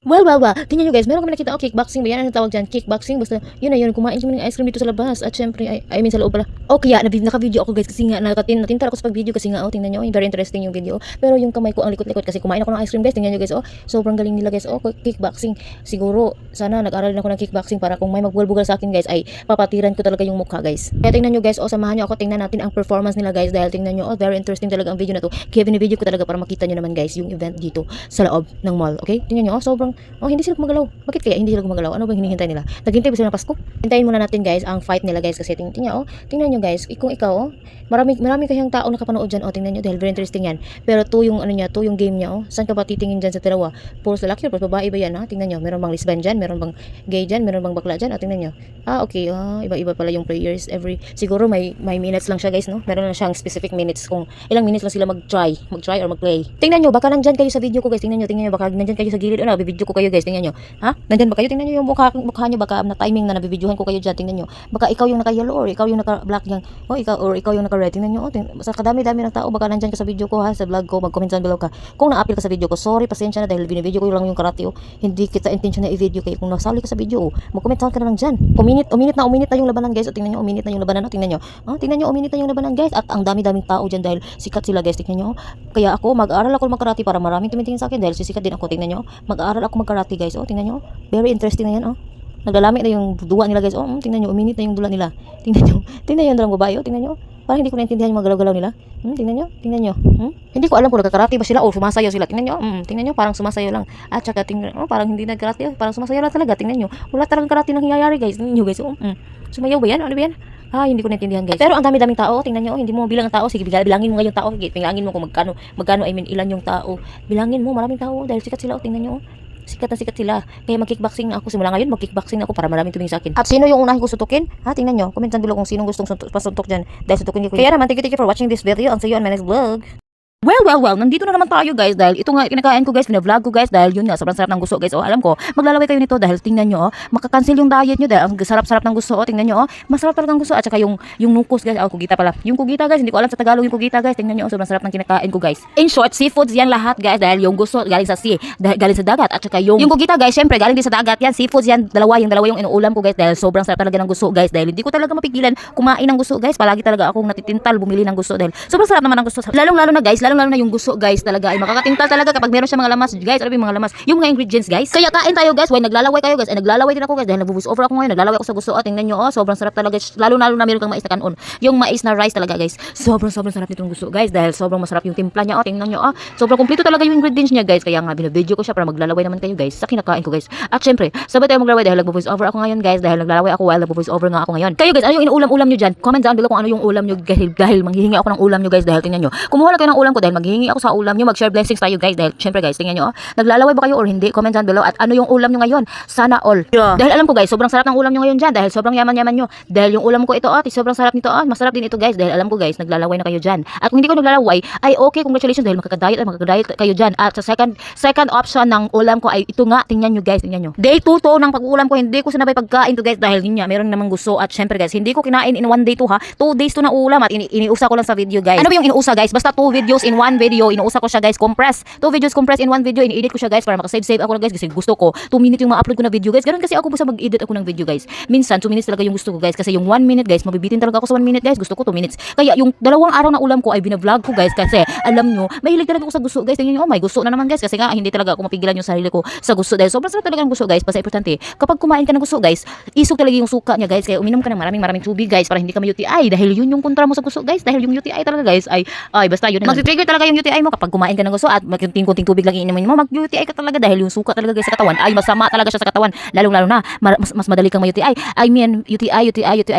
Well. Tingnan nyo guys, meron kami nakita kickboxing ba yan? Ano tawag dyan? Kickboxing. Basta, yun na yun. Kumain kami ng ice cream dito sa labas. At syempre, I mean sa loob pala. O kaya, naka-video ako guys kasi nga, natintar ako sa pag-video kasi nga, tingnan nyo, very interesting yung video. Pero yung kamay ko ang likot-likot kasi kumain ako ng ice cream guys. Tingnan nyo guys, sobrang galing nila guys. Kickboxing. Siguro, sana nag-aral din ako ng kickboxing para kung may magbugal-bugal sa akin guys, ay papatiran ko talaga yung mukha guys. Kaya tingnan nyo guys, samahan nyo ako, tingnan natin ang performance nila guys. Dahil tingnan nyo, very interesting talaga ang video na to. Kaya video ko talaga para makita nyo naman guys, yung event dito sa loob ng mall. Okay? Tingnan nyo, sobrang, hindi sila gumagalaw. Bakit kaya hindi sila gumagalaw? Ano bang hinihintay nila? Naghintay ba sila ng Pasko? Hintayin muna natin guys ang fight nila guys kasi tingnan nyo guys, kung ikaw marami kayang tao nakapanood dyan tingnan nyo dahil very interesting yan. Pero to yung yung game niya saan ka ba titingin dyan sa dalawa? Puro lalaki or babae ba yan Tingnan nyo, meron bang lesbian dyan? Meron bang gay dyan? Meron bang bakla dyan? Tingnan nyo. Okay, iba-iba pala yung players siguro may minutes lang siya guys no? Meron lang siyang specific minutes kung ilang minutes lang sila mag-try or mag-play. Tingnan nyo, baka nandyan kayo sa video ko guys. Tingnan nyo, baka nandyan kayo sa gilid bibidyo ko kayo guys. Tingnan nyo. Nandyan ba kayo? Tingnan nyo yung mukha nyo, baka na timing na nabibidyohan ko kayo dyan. Tingnan nyo. Baka ikaw yung naka-yellow or ikaw yung naka-black yan. Ikaw yung naka-red. Tingnan nyo. Sa kadami-dami ng tao, baka nandyan ka sa video ko sa vlog ko. Mag-comment down below ka. Kung na-appeal ka sa video ko, sorry, pasensya na dahil binibidyo ko lang yung karate Hindi kita intention na i-video kayo. Kung nasali ka sa video mag-comment down ka na lang dyan. Uminit na yung labanan guys. Tingnan nyo, uminit na yung labanan. Tingnan nyo. Tingnan nyo, uminit na yung labanan guys. At ang dami-daming tao dyan dahil sikat sila guys. Tingnan nyo. Kaya ako, mag-aaral ako mag-karate para maraming tumitingin sa akin dahil sisikat din ako. Tingnan nyo. Mag-aaral ako mag-karate guys. Tingnan nyo. Very interesting na yan naglalami na yung duwa nila guys. Tingnan nyo, uminit na yung dula nila. Tingnan nyo yung dalang babae. Tingnan nyo. Parang hindi ko naintindihan yung mga galaw-galaw nila. Tingnan nyo. Hindi ko alam kung nagkakarate ba sila o sumasayaw sila. Tingnan nyo, parang sumasayaw lang. At saka tingnan, parang hindi nagkarate, parang sumasayaw lang talaga. Tingnan nyo. Wala talagang karate nang hinayari guys. Tingnan nyo guys. Sumayaw ba yan? Ano ba yan? Hindi ko naintindihan guys. Pero ang dami-daming tao, tingnan nyo, hindi mo bilang ang tao. Sige, bilangin mo ngayon tao. Bilangin mo kung magkano, ilan yung tao. Bilangin mo, maraming tao dahil sikat sila. Tingnan nyo. Sikat na sikat sila. Kaya mag-kickboxing ako. Simula ngayon, mag-kickboxing ako para maraming tumingin sa akin. At sino yung unahin ko sutukin? Tingnan nyo. Comment down below kung sinong gustong pasuntok dyan. Dahil sutukin ko. Kaya naman, thank you for watching this video. And see you on my next vlog. Well, nandito na naman tayo guys dahil ito nga kinakain ko guys, vlog ko guys dahil yun nga, sobrang sarap ng gusto guys. Alam ko, maglalaway kayo nito dahil tingnan nyo, makakancel yung diet nyo dahil ang sarap-sarap ng gusto. Tingnan nyo, masarap talaga ng gusto at saka yung nukos guys, kugita pala. Yung kugita guys, hindi ko alam sa Tagalog yung kugita guys. Tingnan nyo, sobrang sarap ng kinakain ko guys. In short, seafoods yan lahat guys dahil yung gusto galing sa sea, galing sa dagat at saka yung kugita guys, syempre galing din sa dagat yan. Seafoods yan, dalawa yung inuulam ko guys dahil sobrang sarap talaga ng gusto guys dahil hindi ko talaga mapigilan kumain ng gusto guys. Palagi talaga akong natitintal bumili ng gusto dahil sobrang sarap naman ng gusto. Lalong-lalo na yung gusto guys talaga ay makakatintal talaga kapag meron siya mga lamas guys. Ano yung mga lamas? Yung mga ingredients guys. Kaya kain tayo guys. Why naglalaway kayo guys? Ay naglalaway din ako guys dahil nag-voice over ako ngayon. Naglalaway ako sa gusto. Tingnan nyo sobrang sarap talaga. Lalo na meron kang mais na kanon. Yung mais na rice talaga guys. Sobrang sarap nitong gusto guys dahil sobrang masarap yung timpla niya. Tingnan nyo sobrang kumpleto talaga yung ingredients niya guys. Kaya nga binvideo ko siya para maglalaway naman kayo guys sa kinakain ko guys. At syempre, sabay tayo maglalaway dahil nag-voice over ako ngayon guys. Dahil naglalaway ako while nag-voice over nga ako ngayon. Kayo guys, ano yung inuulam nyo dyan? Comment down below kung ano yung ulam nyo dahil manghihingi ako ng ulam nyo guys dahil tingnan nyo. Kumuha lang kayo ng ulam ko dahil maghihingi ako sa ulam nyo. Mag-share blessings tayo guys dahil syempre guys tingnan nyo naglalaway ba kayo or hindi, comment down below at ano yung ulam nyo ngayon, sana all dahil alam ko guys sobrang sarap ng ulam nyo ngayon dyan dahil sobrang yaman nyo dahil yung ulam ko ito sobrang sarap nito masarap din ito guys dahil alam ko guys naglalaway na kayo dyan at kung hindi ko naglalaway ay okay, congratulations dahil makakadiet kayo dyan at sa second option ng ulam ko ay ito nga, tingnan nyo guys, tingnan nyo day 2 to ng pag-uulam ko, hindi ko sinabay pagkain to guys dahil yun nga, meron namang gusto at syempre guys hindi ko kinain in 1 day to 2 days to na ulam at iniusa ko lang sa video guys. Ano ba yung inuusa guys? Basta 2 videos in 1 video, inuusa ko siya guys, compress 2 videos compress in 1 video, ini-edit ko siya guys para makasave ako na guys kasi gusto ko 2 minutes yung ma-upload ko na video guys. Ganun kasi ako basta mag-edit ako ng video guys. Minsan 2 minutes talaga yung gusto ko guys kasi yung 1 minute guys, mabibitin talaga ako sa 1 minute guys. Gusto ko 2 minutes. Kaya yung 2 araw na ulam ko ay bina-vlog ko guys kasi alam nyo, mahilig talaga ako sa gusto guys. Tingnan nyo, may gusto na naman guys kasi nga hindi talaga ako mapigilan yung sarili ko sa gusto dahil sobrang sarap talaga ng gusto guys. Basta importante, kapag kumain ka ng gusto guys, isog talaga yung suka niya guys. Kaya uminom ka ng maraming tubig guys para hindi ka ma-UTI dahil yun yung kontra mo sa gusto guys. Dahil yung UTI talaga guys ay basta yun. Mag-trigger talaga yung UTI mo kapag kumain ka ng gusto at kunting tubig lang iinumin mo, mag-UTI ka talaga dahil yung suka talaga guys sa katawan ay masama talaga siya sa katawan. Lalo na mas madali kang ma-UTI. I mean UTI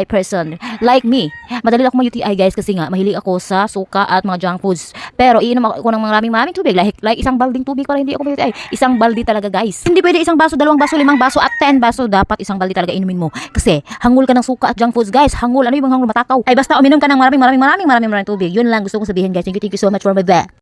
person like me. Madali ako ma-UTI guys kasi nga mahilig ako sa suka at mga junk foods. Pero iinom ako ng maraming tubig like isang balding tubig para hindi ako ma-UTI. Isang baldi talaga guys. Hindi pwede isang baso, 2 baso, 5 baso at 10 baso. Dapat isang baldi talaga inumin mo kasi hangul ka ng suka at junk foods guys. Hangul, ano yung hangul, matakaw. Ay basta uminom ka ng maraming tubig. Yun lang gusto kong sabihin guys. Thank you so much for my